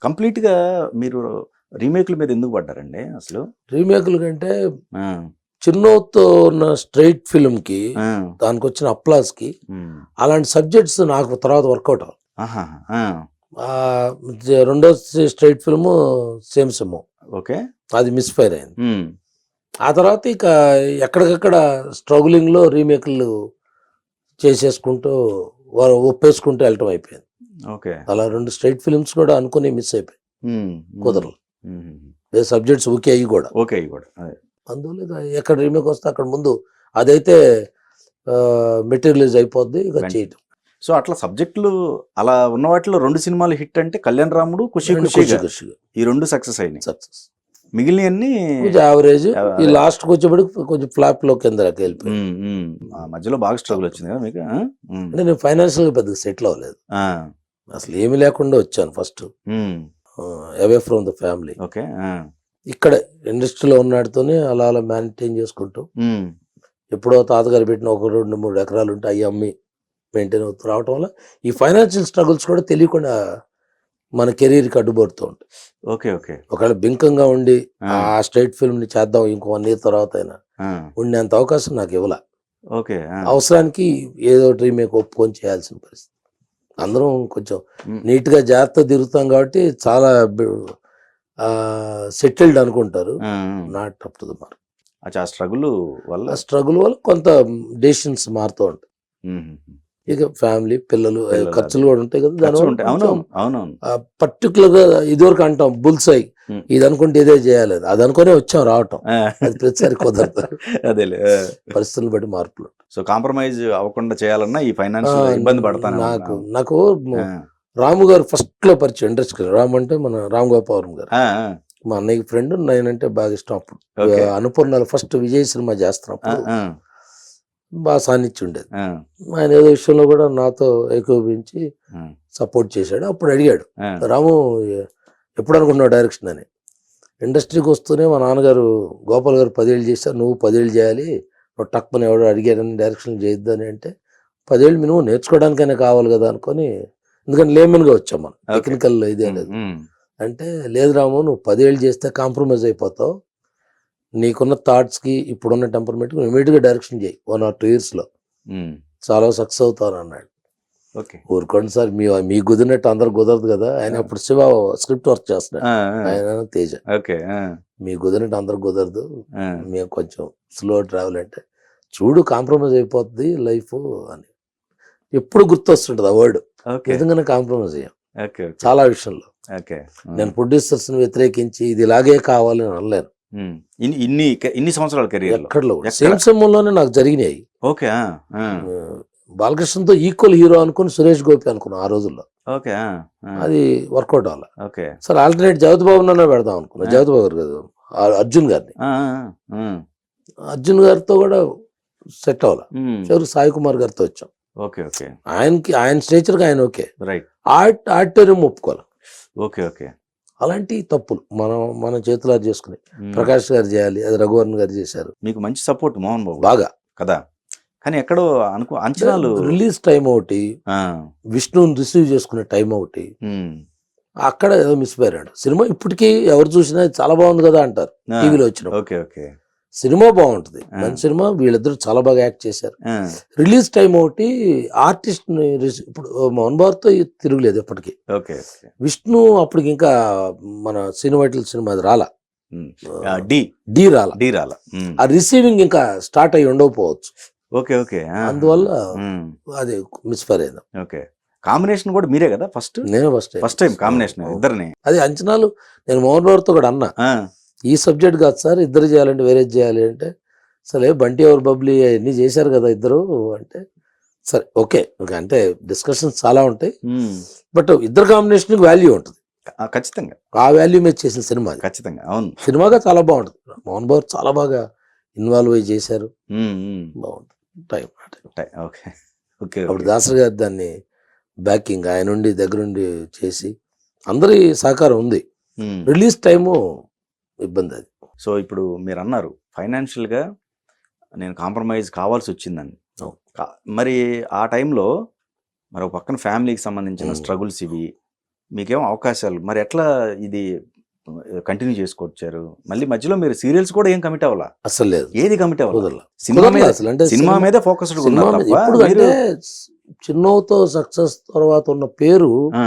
కంప్లీట్‌గా మీరు రీమేక్‌ల మీద ఎందుకు పడ్డారండి అసలు? రీమేక్‌ల కంటే ఆ! 'చిన్నోతో' ఉన్న స్ట్రెయిట్ ఫిల్మ్‌కి ఆ! దానికొచ్చిన అప్లాస్‌కి హ్మ్. అలాంటి సబ్జెక్ట్స్ నాకు తర్వాత వర్కౌట్ అవ్వలే. ఆహాహా! ఆ! రెండో స్ట్రెయిట్ ఫిల్ము 'సేమ్ సింహం' ఓకే. అది మిస్‌ఫైర్ అయింది. హ్మ్. ఆ తర్వాత ఇక ఎక్కడికక్కడ స్ట్రగులింగ్‌లో రీమేక్‌లు చేసేసుకుంటూ ఒప్పేసుకుంటూ వెళ్ళటం అయిపోయింది. ఓకే. అలా 2 స్ట్రెయిట్ ఫిల్మ్స్ కూడా అనుకుని మిస్ అయిపోయాయి. హ్మ్. హ్మ్. కుదరలేదు. హుహుహు. సబ్జెక్ట్స్ ఓకే అయ్యి కూడా. ఓకే. ఇయి గూడా. అదే. అందువల్ల ఇక ఎక్కడ రీమేక్ వస్తే అక్కడ ముందు అదైతే మెటీరియలైజ్ అయిపోద్ది ఇక వెంటనే. చేయటం. సో, అట్లా సబ్జెక్టులు అలా ఉన్న వాటిలో 2 సినిమాలు హిట్ అంటే 'కళ్యాణ్ రాముడు', 'ఖుషి 2 ఖుషిగా' ఖుషిగా ఈ 2 సక్సెస్ అయినాయి. సక్సెస్. మిగిలినయన్నీ కొంచెం యావరేజ్. ఈ అదే. లాస్ట్‌కి వచ్చేప్పటికి కొంచెం ఫ్లాప్‌లో కిందకి వెళ్ళిపోయాయి. హ్మ్. హ్మ్. ఆ మధ్యలో బాగా స్ట్రగుల్ వచ్చింది కదా మీకు? ఆ! హ్మ్. అంటే నేను ఫైనాన్షియల్‌గా పెద్దగా సెటిల్ అవ్వలేదు. ఆ! అసలు ఏమీ లేకుండా వచ్చాను ఫస్ట్. హ్మ్. Away from the family. Okay. ఆ! ఇక్కడే ఇండస్ట్రీలో ఉన్నాడితోనే అలా అలా మెయింటైన్ చేసుకుంటూ హ్మ్. ఎప్పుడో తాతగారు పెట్టిన ఒక 2, 3 ఎకరాలు ఉంటే అయ్యి అమ్మి మెయింటైన్ అవుతూ రావటం వల్ల ఈ ఫైనాన్షియల్ స్ట్రగుల్స్ కూడా తెలియకుండా మన కెరీర్‌కి అడ్డుపడుతూ ఉంటాయి. ఓకే. ఓకే. ఒకవేళ బింకంగా ఉండి ఆ! ఆ స్ట్రెయిట్ ఫిల్మ్‌ని చేద్దాం ఇంకో 1 ఇయర్ తర్వాత అయినా ఆ! ఉండేంత అవకాశం నాకు ఇవ్వల. ఓకే. ఆ! అవసరానికి ఏదో ఒకటి రీమేక్ ఒప్పుకొని చేయాల్సిన పరిస్థితి. అందరం కొంచెం హ్మ్. నీట్‌గా జాగ్రత్తగా తిరుగుతాం కాబట్టి చాలా సెటిల్డ్ అనుకుంటారు. ఆ! ఆ! Not up to the mark. అచ్చా! ఆ స్ట్రగులు వల్ల ఆ స్ట్రగుల్ వల్ల కొంత డెసిషన్స్ మారుతూ ఉంటాయి. హుహుహు. ఇక ఫ్యామిలీ, పిల్లలు పిల్లలు అదే. ఖర్చులు కూడా ఉంటాయి కదా! దానివల్ల ఖర్చులుంటాయి. కొంచెం అవునవును. అవునవును. పర్టిక్యులర్‌గా ఇదివరకు అంటాం బుల్స్ ఐ హ్మ్. ఇది అనుకుంటే ఇదే చేయాలి. అది అనుకునే వచ్చాం రావటం. ఆ! అది ప్రతిసారి కుదరదు. అదేలే. ఆ! పరిస్థితులను బట్టి మార్పులు. సో, కాంప్రమైజ్ అవ్వకుండా చేయాలన్నా ఈ ఆ! ఫైనాన్షియల్‌గా ఇబ్బంది పడతానే నాకు ఉన్నాం. నాకు ఆ! రాము గారు ఫస్ట్‌లో పరిచయం ఇండస్ట్రీకి. రాము అంటే మన రామ్ గోపావరం గారు. ఆ! ఆ! మా అన్నయ్యకి ఫ్రెండ్. నేనంటే బాగా ఇష్టం అప్పుడు. ఓకే. అనుపూర్ణలో ఫస్ట్ విజయ్ సినిమా ఆ! చేస్తున్నప్పుడు ఆ! బాగా సాన్నిధ్యం ఉండేది. ఆ! ఆయన ఏదో విషయంలో కూడా నాతో ఏకోపించి ఆ! సపోర్ట్ చేశాడు. అప్పుడు అడిగాడు, ఆ! రాము ఎప్పుడు అనుకున్నావు డైరెక్షన్ అని. ఇండస్ట్రీకి వస్తూనే మా నాన్నగారు గోపాల్ గారు 10 ఏళ్ళు చేశారు, నువ్వు 10 ఏళ్ళు చేయాలి, నువ్వు టక్కున ఎవడో అడిగారని డైరెక్షన్ చేయొద్దు అని అంటే 10 ఏళ్ళు మినిమం నేర్చుకోవడానికైనా కావాలి కదా అనుకొని, ఎందుకంటే లేమన్గా వచ్చాం మనం ఓకే. టెక్నికల్ ఇదే హ్మ్. లేదు. హ్మ్. అంటే లేదు రాము, నువ్వు 10 ఏళ్ళు చేస్తే కాంప్రమైజ్ అయిపోతావు, నీకున్న థాట్స్కి ఇప్పుడున్న టెంపర్మెంట్కి ఇమీడియట్గా డైరెక్షన్ చేయి 1 or 2 yearsలో హ్మ్. చాలా సక్సెస్ అవుతాను అన్నాడు. ఓకే. ఊరుకోండి సార్, మీకు కుదిరినట్టు అందరు కుదరదు కదా. ఆయన ఆ! అప్పుడు శివ స్క్రిప్ట్ వర్క్ చేస్తున్నాడు. ఆ! ఆ! ఆయన తేజ. ఓకే. ఆ! మీకు కుదిరినట్టు అందరు కుదరదు, ఆ! మేము కొంచెం స్లో ట్రావెల్ అంటే చూడు కాంప్రమైజ్ అయిపోద్ది లైఫ్ అని ఎప్పుడు గుర్తొస్తుంటుంది ఆ వర్డ్. ఓకే. నిజంగానే కాంప్రమైజ్ అయ్యాం ఓకే. ఓకే. చాలా విషయంలో. ఓకే. నేను హ్మ్. ప్రొడ్యూసర్స్ని వ్యతిరేకించి ఇది ఇలాగే కావాలని అనలేను. హ్మ్. ఇన్ని సంవత్సరాల కెరియర్‌లో ఎక్కడలో ఎక్కడ? సేమ్ సమయంలోనే నాకు జరిగినాయి. ఓకే. ఆ! ఆ! బాలకృష్ణతో ఈక్వల్ హీరో అనుకుని సురేష్ గోపి అనుకున్నాను ఆ రోజుల్లో. ఓకే. ఆ! ఆ! అది వర్కౌట్ అవ్వాలి. ఓకే. సరే ఆల్టర్నేట్ జగత్ బాబునన్నా పెడదాం అనుకున్నా. ఆ! జగత్ బాబు గారు కాదు, అర్జున్ గారిని. ఆ! ఆ! ఆ! హ్మ్. అర్జున్ గారితో కూడా సెట్ అవ్వాలి. హ్మ్. చివరికి సాయి కుమార్ గారితో వచ్చాం. ఓకే. ఓకే. ఆయన స్టేచర్కి ఆయన ఓకే. రైట్. ఆడిటోరియం ఒప్పుకోవాలి. ఓకే. ఓకే. అలాంటి తప్పులు మన చేతులారా చేసుకుని హ్మ్. ప్రకాష్ గారు చేయాలి, అది రఘువరన్ గారు చేశారు మీకు మంచి సపోర్ట్ మోహన్ బాబు బాగా. కదా! కానీ ఎక్కడో అంచనాలు రిలీజ్ టైం ఒకటి, ఆ! విష్ణుని రిసీవ్ చేసుకునే టైం ఒకటి, హ్మ్. అక్కడ ఏదో మిస్ అయ్యాడు. సినిమా ఇప్పటికీ ఎవరు చూసినా చాలా బాగుంది కదా అంటారు ఆ! టీవీలో వచ్చినప్పుడు. ఓకే. ఓకే. సినిమా బాగుంటుంది, ఆ! మంచి సినిమా, వీళ్ళిద్దరూ చాలా బాగా యాక్ట్ చేశారు. ఆ! రిలీజ్ టైం ఒకటి, ఆర్టిస్ట్ని ఇప్పుడు మోహన్ బాబుతో తిరుగులేదు ఎప్పటికీ. ఓకే. ఓకే. విష్ణు అప్పటికి ఇంకా మన సినిమాటిల్ సినిమా అది రాలా, హ్మ్. ఆ, 'డి' డి రాలా. 'డి' రాల. హ్మ్. ఆ రిసీవింగ్ ఇంకా స్టార్ట్ అయ్యి ఉండకపోవచ్చు. ఓకే. ఓకే. ఆహాహా! అందువల్ల హ్మ్. అది మిస్ఫైర్ అయింది. ఓకే. కాంబినేషన్ కూడా మీరే కదా ఫస్ట్? నేను first time first time combination ఇద్దరిని. అది అంచనాలు. నేను మోహన్ బాబుతో కూడా అన్నా, ఆ! ఈ సబ్జెక్ట్ కాదు సార్, ఇద్దరు చేయాలంటే వేరేది చేయాలి అంటే, సరే బంటి ఎవరు బబ్లీ అవన్నీ చేశారు కదా ఇద్దరు అంటే, సరే ఓకే అంటే డిస్కషన్స్ చాలా ఉంటాయి, హ్మ్. బట్ ఇద్దరు కాంబినేషన్కి వాల్యూ ఉంటుంది. ఖచ్చితంగా. ఆ వాల్యూ మీద చేసిన సినిమా అది. ఖచ్చితంగా. అవును. సినిమాగా చాలా బాగుంటుంది. మోహన్ బాబు చాలా బాగా ఇన్వాల్వ్ అయ్యి చేశారు. హ్మ్. హ్మ్. బాగుంటుంది. Time okay. ఓకే. అప్పుడు ఓకే. దాసరి గారు దాన్ని బ్యాకింగ్ ఆయన నుండి దగ్గరుండి చేసి అందరి సహకారం ఉంది. హ్మ్. రిలీజ్ టైము ఇబ్బంది అది. సో, ఇప్పుడు మీరన్నారు ఫైనాన్షియల్‌గా నేను కాంప్రమైజ్ కావాల్సొచ్చిందని. అవును. క మరి ఆ టైంలో మరో పక్కన ఫ్యామిలీకి సంబంధించిన ఉమ్. స్ట్రగుల్స్ ఇవి. మీకేం అవకాశాలు మరి ఎట్లా ఇది కంటిన్యూ చేసుకొచ్చారు? మళ్ళీ మధ్యలో మీరు సీరియల్స్ కూడా ఏం కమిట్ అవ్వాలా? అసలు లేదు, ఏది కమిట్ అవ్వాలి? కుదరలా. సినిమా మీద అసలు అంటే సినిమా మీద ఫోకస్డ్ సినిమా ఉన్నారు మీద తప్ప ఇప్పుడు మీరు అంటే చిన్నతో సక్సెస్ తర్వాత ఉన్న పేరు ఆ,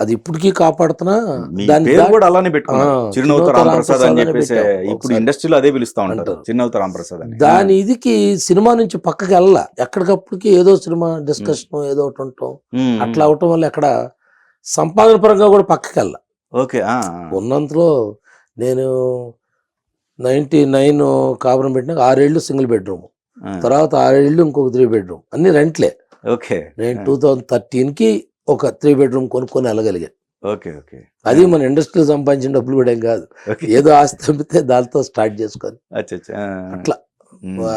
అది ఇప్పటికీ కాపాడుతున్నా. మీ దాని పేరు దాటి- కూడా అలానే పెట్టుకున్నారు, ఆ, చిరునవ్వుతో చిరునవ్వుతో రాంప్రసాద్ అని రాంప్రసాద్ చెప్పేసి. పెట్టాం ఇప్పుడు ఒకసారి. ఇండస్ట్రీలో అదే పిలుస్తా ఉంటారు, అంటారు. చిరునవ్వుతో రాంప్రసాద్ అని. దాని ఇదికి సినిమా నుంచి పక్కకి వెళ్ళా, ఎక్కడికప్పటికి ఏదో సినిమా డిస్కషన్ ఏదో ఒకటి ఉంటాం, అట్లా అవటం వల్ల ఎక్కడ సంపాదన పరంగా కూడా పక్కకి వెళ్ళా. ఓకే. ఉన్నంతలో నేను 99 కాపురం పెట్టినాక 6 ఏళ్ళు సింగిల్ బెడ్రూమ్, తర్వాత 6 ఏళ్ళు ఇంకొక 3 బెడ్రూమ్, అన్ని రెంట్లే. ఓకే. నేను 2013కి ఒక 3 బెడ్రూమ్ కొనుక్కొని వెళ్ళగలిగా. ఓకే. ఓకే. అది మన ఇండస్ట్రీలో సంపాదించిన డబ్బులు కూడా ఏం కాదు, ఓకే. ఏదో ఆస్తి అమ్మితే దాంతో స్టార్ట్ చేసుకొని అచ్చా. అట్లా.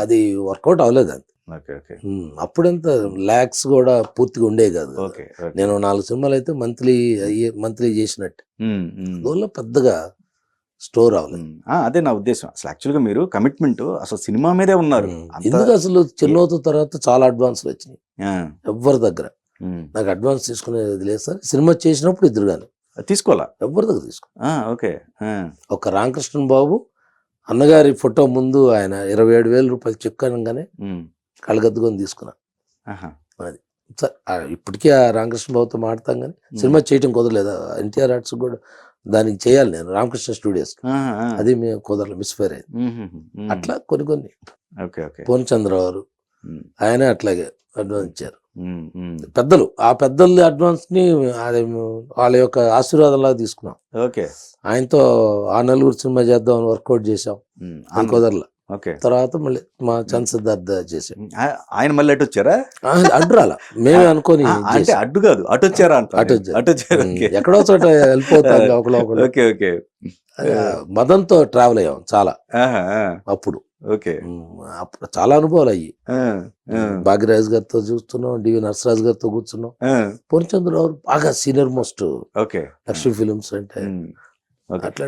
అది వర్కౌట్ అవ్వలేదు అది. ఓకే. ఓకే. అప్పుడంత ల్యాక్స్ కూడా పూర్తిగా ఉండేవి కాదు. ఓకే. నేను 4 సినిమాలు అయితే మంత్లీ చేసినట్టు, అందువల్ల పెద్దగా స్టోర్ అవ్వలేదు. అదే నా ఉద్దేశం. అసలు యాక్చువల్గా మీరు కమిట్మెంట్ అసలు సినిమా మీదే ఉన్నారు. ఎందుకు అసలు చిన్నవుతో తర్వాత చాలా అడ్వాన్స్లు వచ్చినాయి ఎవరి దగ్గర. నాకు అడ్వాన్స్ తీసుకునేది లేదు సార్. సినిమా చేసినప్పుడు ఇద్దరు కానీ తీసుకోవాలా ఎవరి దగ్గర తీసుకో. ఓకే. ఒక రామకృష్ణ బాబు అన్నగారి ఫోటో ముందు ఆయన 27,000 రూపాయలు చెక్ అనగానే కళ్ళగద్దుకొని తీసుకున్నా. అది సార్ ఇప్పటికీ ఆ రామకృష్ణ బాబుతో మాడతాం కానీ సినిమా చేయటం కుదరలేదు. ఎన్టీఆర్ ఆర్ట్స్ కూడా దానికి చేయాలి నేను రామకృష్ణ స్టూడియోస్, అది మేము కుదరలేదు, మిస్ఫైర్ అయింది. అట్లా కొన్ని పూర్ణచంద్రరావు ఆయన అట్లాగే అడ్వాన్స్ ఇచ్చారు పెద్దలు. ఆ పెద్దల అడ్వాన్స్ ని వాళ్ళ యొక్క ఆశీర్వాదంలాగా తీసుకున్నాం. ఓకే. ఆయనతో ఆ నలుగురు సినిమా చేద్దామని వర్కౌట్ చేసాం, కుదరలా. ఓకే. తర్వాత మళ్ళీ మా చంద్ సిద్ధార్థ చేసాం. ఆయన మళ్ళీ అటు వచ్చారా? అడ్డు రాలా, మేమే అనుకోని అంటే అడ్డు కాదు, అటు వచ్చారా అంట. అటు వచ్చారు, ఎక్కడో చోట వెళ్ళిపోతాం ఒకళ్ళు. ఓకే. ఓకే. మదన్తో ట్రావెల్ అయ్యాం చాలా అప్పుడు. ఓకే. అప్పుడు చాలా అనుభవాలు అయ్యి. భాగ్యరాజ్ గారితో చూస్తున్నాం, డివి నరసరాజు గారితో కూర్చున్నాం. పూర్ణచంద్రరావు బాగా సీనియర్ మోస్ట్ లక్ష్మీ ఫిలిమ్స్ అంటే.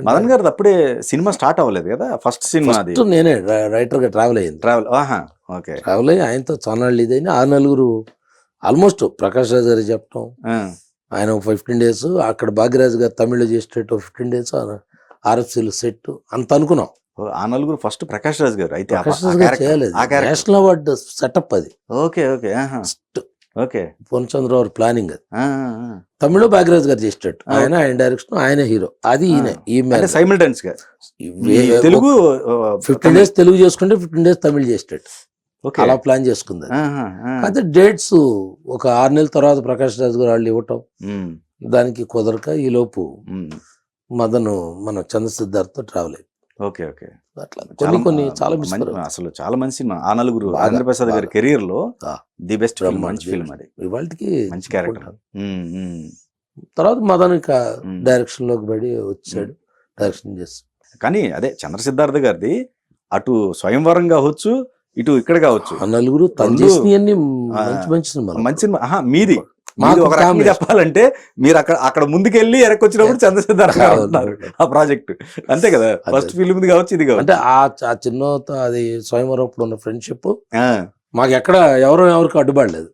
మదన్ గారు అప్పుడే సినిమా స్టార్ట్ అవ్వలేదు కదా, ఫస్ట్ సినిమా అది. నేనే రైటర్ గా ట్రావెల్ అయ్యింది. ట్రావెల్ అయ్యి ఆయనతో చానాళ్ళు ఇదైనా ఆ నలుగురు ఆల్మోస్ట్ ప్రకాష్ రాజ్ గారు చెప్పడం, ఆయన 15 days అక్కడ భాగ్యరాజ్ గారు తమిళ్లో చేసేటట్టు 15 days ఆర్ఎఫ్సీలు సెట్ అంత అనుకున్నాం. ఆ నలుగురు ఫస్ట్ ప్రకాష్ రాజ్ గారు అయితే ప్రకాష్ రాజ్ గారు చేయలేదు, నేషనల్ అవార్డు సెటప్ అది. Okay. Okay. Okay. Purnachandrarao planning అది. తమిళ భాగ్యరాజ్ గారు చేసేటట్టు, ఆయన డైరెక్షన్, ఆయన హీరో. అది ఈయన సైమల్టైన్స్ గా తెలుగు 15 days తెలుగు చేసుకుంటే 15 days తమిళ్ చేసేటట్టు అలా ప్లాన్ చేసుకుంది. అయితే డేట్స్ ఒక 6 నెలల తర్వాత ప్రకాష్ రాజ్ గారు వాళ్ళు ఇవ్వటం, దానికి కుదరక ఈ లోపు మదను మన చంద్ర సిద్ధార్థ్ ట్రావెల్ అయ్యి. ఓకే. ఓకే. అట్లా కొన్ని చాలా అసలు చాలా మంచి సినిమా. ఆ నలుగురు రాజేంద్ర ప్రసాద్ గారి కెరీర్ లో ది బెస్ట్ మంచి ఫిల్మ్ అది. ఇవాళకి మంచి క్యారెక్టర్. తర్వాత మదన్ డైరెక్షన్ లోకి పడి వచ్చాడు, డైరెక్షన్ చేసి. కానీ అదే చంద్ర సిద్ధార్థ గారిది అటు స్వయంవరం కావచ్చు, ఇటు ఇక్కడ కావచ్చు, ఆ నలుగురు తను చేసినవన్నీ మంచి సినిమా. మీది ఒక రకంగా చెప్పాలంటే మీరు అక్కడ ముందుకెళ్ళి ఎరకొచ్చినప్పుడు చంద్ర సిద్ధార్థ ఉన్నారు ఆ ప్రాజెక్ట్, అంతే కదా. ఫస్ట్ ఫిల్మ్ కావచ్చు, ఇది కావచ్చు. అంటే ఆ చిన్న అది స్వయంవరం అప్పుడు ఉన్న ఫ్రెండ్షిప్ మాకు ఎక్కడ ఎవరికి అడ్డుపడలేదు.